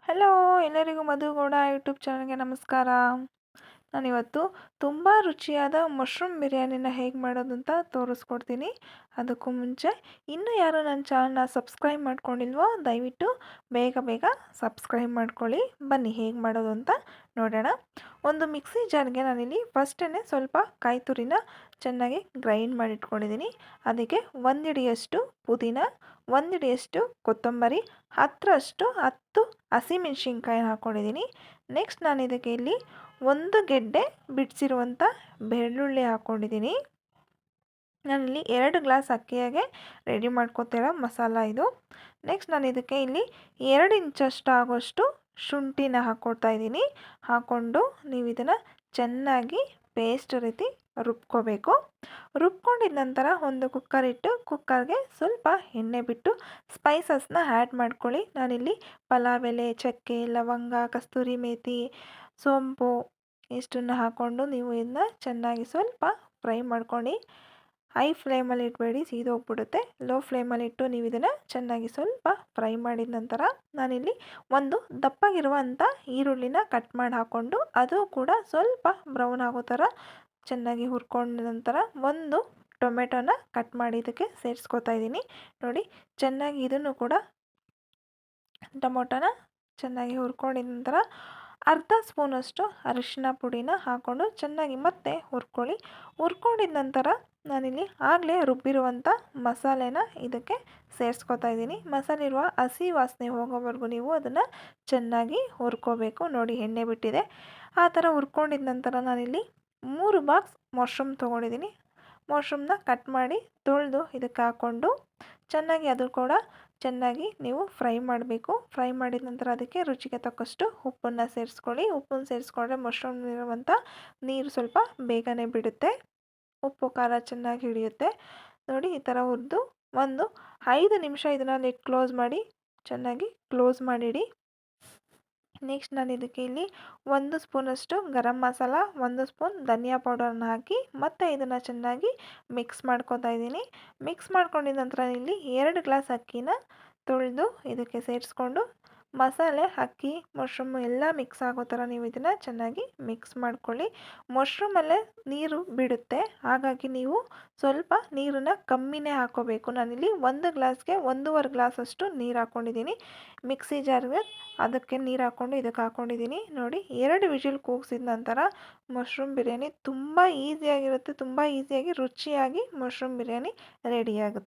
Hello, ಎಲ್ಲರಿಗೂ Madhu Gowda YouTube ಚಾನಲ್ಗೆ ನಮಸ್ಕಾರ. ನಾನಿವತ್ತು ತುಂಬ ರುಚಿಯಾದ ಮಶ್ರೂಮ್ ಬಿರಿಯಾನಿನ ಹೇಗೆ ಮಾಡೋದು ಅಂತ ತೋರಿಸ್ಕೊಡ್ತೀನಿ. ಅದಕ್ಕೂ ಮುಂಚೆ ಇನ್ನೂ ಯಾರು ನನ್ನ ಚಾನಲ್ನ ಸಬ್ಸ್ಕ್ರೈಬ್ ಮಾಡ್ಕೊಂಡಿಲ್ವೋ ದಯವಿಟ್ಟು ಬೇಗ ಬೇಗ ಸಬ್ಸ್ಕ್ರೈಬ್ ಮಾಡ್ಕೊಳ್ಳಿ. ಬನ್ನಿ ಹೇಗೆ ಮಾಡೋದು ಅಂತ ನೋಡೋಣ. ಒಂದು ಮಿಕ್ಸಿ ಜಾರ್ಗೆ ನಾನಿಲ್ಲಿ ಫಸ್ಟೇ ಸ್ವಲ್ಪ ಕಾಯಿ ತುರಿನ ಚೆನ್ನಾಗಿ ಗ್ರೈಂಡ್ ಮಾಡಿಟ್ಕೊಂಡಿದ್ದೀನಿ. ಅದಕ್ಕೆ ಒಂದು ಹಿಡಿಯಷ್ಟು ಪುದೀನ, ಒಂದು ಹಿಡಿಯಷ್ಟು ಕೊತ್ತಂಬರಿ, 10 ಹಸಿಮೆಣ್ಸಿನ್ಕಾಯಿ ಹಾಕ್ಕೊಂಡಿದ್ದೀನಿ. ನೆಕ್ಸ್ಟ್ ನಾನು ಇದಕ್ಕೆ ಇಲ್ಲಿ ಒಂದು ಗೆಡ್ಡೆ ಬಿಡಿಸಿರುವಂಥ ಬೆಳ್ಳುಳ್ಳಿ ಹಾಕ್ಕೊಂಡಿದ್ದೀನಿ. ನಾನಿಲ್ಲಿ 2 ಗ್ಲಾಸ್ ಅಕ್ಕಿಯಾಗೆ ರೆಡಿ ಮಾಡ್ಕೊತಿರೋ ಮಸಾಲ ಇದು. ನೆಕ್ಸ್ಟ್ ನಾನು ಇದಕ್ಕೆ ಇಲ್ಲಿ 2 ಇಂಚಷ್ಟು ಆಗೋಷ್ಟು ಶುಂಠಿನ ಹಾಕ್ಕೊಳ್ತಾ ಇದ್ದೀನಿ. ಹಾಕ್ಕೊಂಡು ನೀವು ಇದನ್ನು ಚೆನ್ನಾಗಿ ಪೇಸ್ಟ್ ರೀತಿ ರುಬ್ಕೋಬೇಕು. ರುಬ್ಕೊಂಡಿದ ನಂತರ ಒಂದು ಕುಕ್ಕರ್ ಇಟ್ಟು ಕುಕ್ಕರ್ಗೆ ಸ್ವಲ್ಪ ಎಣ್ಣೆ ಬಿಟ್ಟು ಸ್ಪೈಸಸ್ನ ಆ್ಯಡ್ ಮಾಡ್ಕೊಳ್ಳಿ. ನಾನಿಲ್ಲಿ ಪಲಾವ್ ಎಲೆ, ಚಕ್ಕೆ, ಲವಂಗ, ಕಸ್ತೂರಿ ಮೇಥಿ, ಸೋಂಪು ಇಷ್ಟನ್ನು ಹಾಕ್ಕೊಂಡು ನೀವು ಇದನ್ನ ಚೆನ್ನಾಗಿ ಸ್ವಲ್ಪ ಫ್ರೈ ಮಾಡ್ಕೊಂಡು ಹೈ ಫ್ಲೇಮಲ್ಲಿ ಇಡಬೇಡಿ, ಸೀದೋಗ್ಬಿಡುತ್ತೆ. ಲೋ ಫ್ಲೇಮಲ್ಲಿ ಇಟ್ಟು ನೀವು ಇದನ್ನು ಚೆನ್ನಾಗಿ ಸ್ವಲ್ಪ ಫ್ರೈ ಮಾಡಿದ ನಂತರ ನಾನಿಲ್ಲಿ ಒಂದು ದಪ್ಪಗಿರುವಂಥ ಈರುಳ್ಳಿನ ಕಟ್ ಮಾಡಿ ಹಾಕ್ಕೊಂಡು ಅದು ಕೂಡ ಸ್ವಲ್ಪ ಬ್ರೌನ್ ಆಗೋ ಥರ ಚೆನ್ನಾಗಿ ಹುರ್ಕೊಂಡ ನಂತರ ಒಂದು ಟೊಮೆಟೊನ ಕಟ್ ಮಾಡಿ ಇದಕ್ಕೆ ಸೇರಿಸ್ಕೊತಾ ಇದ್ದೀನಿ. ನೋಡಿ, ಚೆನ್ನಾಗಿ ಇದನ್ನು ಕೂಡ ಟೊಮೊಟೊನ ಚೆನ್ನಾಗಿ ಹುರ್ಕೊಂಡಿದ ನಂತರ ಅರ್ಧ ಸ್ಪೂನಷ್ಟು ಅರಿಶಿನ ಪುಡಿನ ಹಾಕ್ಕೊಂಡು ಚೆನ್ನಾಗಿ ಮತ್ತೆ ಹುರ್ಕೊಳ್ಳಿ. ಹುರ್ಕೊಂಡಿದ ನಂತರ ನಾನಿಲ್ಲಿ ಆಗಲೇ ರುಬ್ಬಿರುವಂಥ ಮಸಾಲೆನ ಇದಕ್ಕೆ ಸೇರಿಸ್ಕೊತಾ ಇದ್ದೀನಿ. ಮಸಾಲೆ ಇರುವ ಹಸಿ ವಾಸನೆ ಹೋಗೋವರೆಗೂ ನೀವು ಅದನ್ನು ಚೆನ್ನಾಗಿ ಹುರ್ಕೋಬೇಕು. ನೋಡಿ, ಎಣ್ಣೆ ಬಿಟ್ಟಿದೆ. ಆ ಥರ ಹುರ್ಕೊಂಡಿದ ನಂತರ ನಾನಿಲ್ಲಿ 3 ಬಾಕ್ಸ್ ಮಶ್ರೂಮ್ ತೊಗೊಂಡಿದ್ದೀನಿ. ಮಶ್ರೂಮ್ನ ಕಟ್ ಮಾಡಿ ತೊಳೆದು ಇದಕ್ಕೆ ಹಾಕ್ಕೊಂಡು ಚೆನ್ನಾಗಿ ಅದು ಕೂಡ ಚೆನ್ನಾಗಿ ನೀವು ಫ್ರೈ ಮಾಡಬೇಕು. ಫ್ರೈ ಮಾಡಿದ ನಂತರ ಅದಕ್ಕೆ ರುಚಿಗೆ ತಕ್ಕಷ್ಟು ಉಪ್ಪನ್ನು ಸೇರಿಸ್ಕೊಳ್ಳಿ. ಉಪ್ಪನ್ನು ಸೇರಿಸ್ಕೊಂಡ್ರೆ ಮಶ್ರೂಮ್ನಿರುವಂಥ ನೀರು ಸ್ವಲ್ಪ ಬೇಗನೆ ಬಿಡುತ್ತೆ, ಉಪ್ಪು ಖಾರ ಚೆನ್ನಾಗಿ ಹಿಡಿಯುತ್ತೆ. ನೋಡಿ, ಈ ಥರ ಹುರಿದು ಒಂದು 5 ನಿಮಿಷ ಇದನ್ನು ಲಿಡ್ ಕ್ಲೋಸ್ ಮಾಡಿ ಚೆನ್ನಾಗಿ ಕ್ಲೋಸ್ ಮಾಡಿಡಿ. ನೆಕ್ಸ್ಟ್ ನಾನು ಇದಕ್ಕೆ ಇಲ್ಲಿ 1 ಸ್ಪೂನಷ್ಟು ಗರಂ ಮಸಾಲ, 1 ಸ್ಪೂನ್ ಧನಿಯಾ ಪೌಡರ್ನ ಹಾಕಿ ಮತ್ತೆ ಇದನ್ನು ಚೆನ್ನಾಗಿ ಮಿಕ್ಸ್ ಮಾಡ್ಕೊತಾ ಇದ್ದೀನಿ. ಮಿಕ್ಸ್ ಮಾಡ್ಕೊಂಡಿದ ನಂತರ ಇಲ್ಲಿ 2 ಗ್ಲಾಸ್ ಅಕ್ಕಿನ ತೊಳೆದು ಇದಕ್ಕೆ ಸೇರಿಸ್ಕೊಂಡು ಮಸಾಲೆ, ಅಕ್ಕಿ, ಮಶ್ರೂಮು ಎಲ್ಲ ಮಿಕ್ಸ್ ಆಗೋ ಥರ ನೀವು ಇದನ್ನು ಚೆನ್ನಾಗಿ ಮಿಕ್ಸ್ ಮಾಡ್ಕೊಳ್ಳಿ. ಮಶ್ರೂಮಲ್ಲೇ ನೀರು ಬಿಡುತ್ತೆ, ಹಾಗಾಗಿ ನೀವು ಸ್ವಲ್ಪ ನೀರನ್ನು ಕಮ್ಮಿನೇ ಹಾಕ್ಕೋಬೇಕು. ನಾನಿಲ್ಲಿ 1 ಗ್ಲಾಸ್ಗೆ 1.5 ಗ್ಲಾಸಷ್ಟು ನೀರು ಹಾಕ್ಕೊಂಡಿದ್ದೀನಿ. ಮಿಕ್ಸಿ ಜಾರ್ಗೆ ಅದಕ್ಕೆ ನೀರು ಹಾಕ್ಕೊಂಡು ಇದಕ್ಕೆ ಹಾಕ್ಕೊಂಡಿದ್ದೀನಿ. ನೋಡಿ, 2 ವಿಷಿಲ್ ಕೂಗಿಸಿದ ನಂತರ ಮಶ್ರೂಮ್ ಬಿರಿಯಾನಿ ತುಂಬ ಈಸಿಯಾಗಿರುತ್ತೆ. ತುಂಬ ಈಸಿಯಾಗಿ ರುಚಿಯಾಗಿ ಮಶ್ರೂಮ್ ಬಿರಿಯಾನಿ ರೆಡಿಯಾಗುತ್ತೆ.